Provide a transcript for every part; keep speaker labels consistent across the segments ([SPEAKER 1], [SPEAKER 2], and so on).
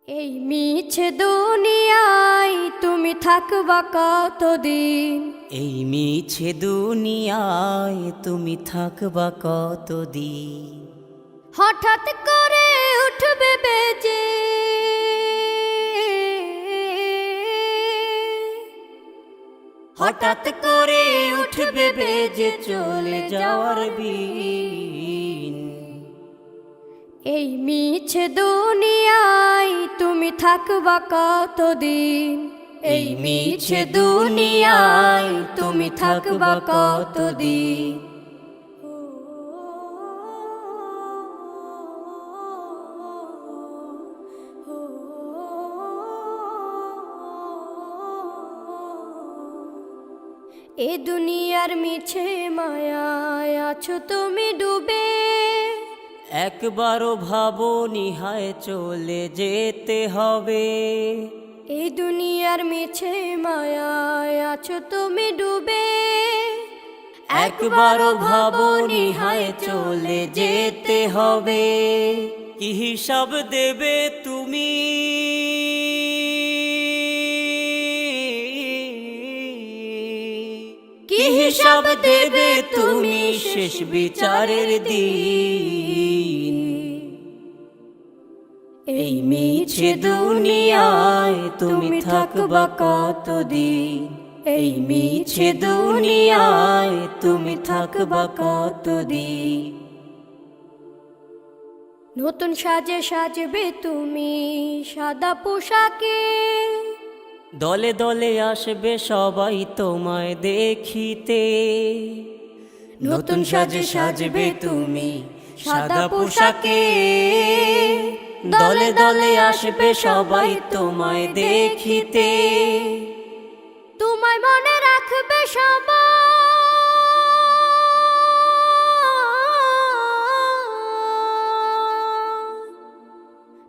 [SPEAKER 1] এই মিছে দুনিয়ায় তুমি থাকবা কতদিন?
[SPEAKER 2] এই মিছে দুনিয়ায় তুমি থাকবা কতদিন?
[SPEAKER 1] হঠাৎ করে উঠবে বেজে
[SPEAKER 2] হঠাৎ করে উঠবে বেজে চলে যাওয়ার বিন।
[SPEAKER 1] এই মিছে দুনিয়ায় তুমি থাকবা কতদিন?
[SPEAKER 2] এই মিছে দুনিয়ায় তুমি থাকবা কতদিন?
[SPEAKER 1] এ দুনিয়ার মিছে মায়ায় আছো তুমি ডুবে,
[SPEAKER 2] একবারও ভাবো নিহায় চলে যেতে হবে।
[SPEAKER 1] এই দুনিয়ার মিছে মায়ায় আছো তুমি ডুবে,
[SPEAKER 2] একবারও ভাবো নিহায় চলে যেতে হবে। কি হিসাব দেবে তুমি? কি হিসাব দেবে তুমি শেষ বিচারের দিন? এই মিছে দুনিয়ায় তুমি থাকবা কতদিন? এই মিছে দুনিয়ায় তুমি থাকবা কতদিন?
[SPEAKER 1] নতুন সাজে সাজবে তুমি সাদা পোশাকে,
[SPEAKER 2] দলে দলে আসবে সবাই তোমায় দেখিতে। নতুন সাজে সাজবে তুমি সাদা পোশাকে, দলে দলে আসবে সবাই তোমায় দেখিতে।
[SPEAKER 1] তোমায় মনে রাখবে সবাই,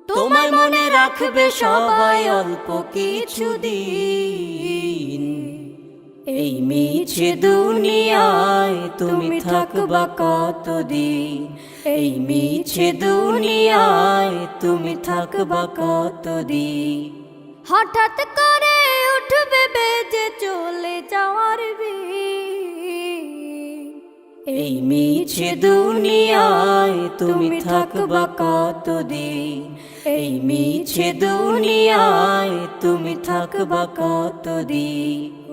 [SPEAKER 2] তোমায় মনে রাখবে সবাই অল্প কিছুদিন। এই মিছে দুনিয়ায় তুমি থাকবা কতদিন? এই মিছে দুনিয়ায় তুমি থাকবা কতদিন?
[SPEAKER 1] হঠাৎ করে উঠবে বেজে চলে যাওয়ার বিন।
[SPEAKER 2] এই মিছে দুনিয়ায় তুমি থাকবা কতদিন? এই মিছে দুনিয়ায় তুমি থাকবা কতদিন?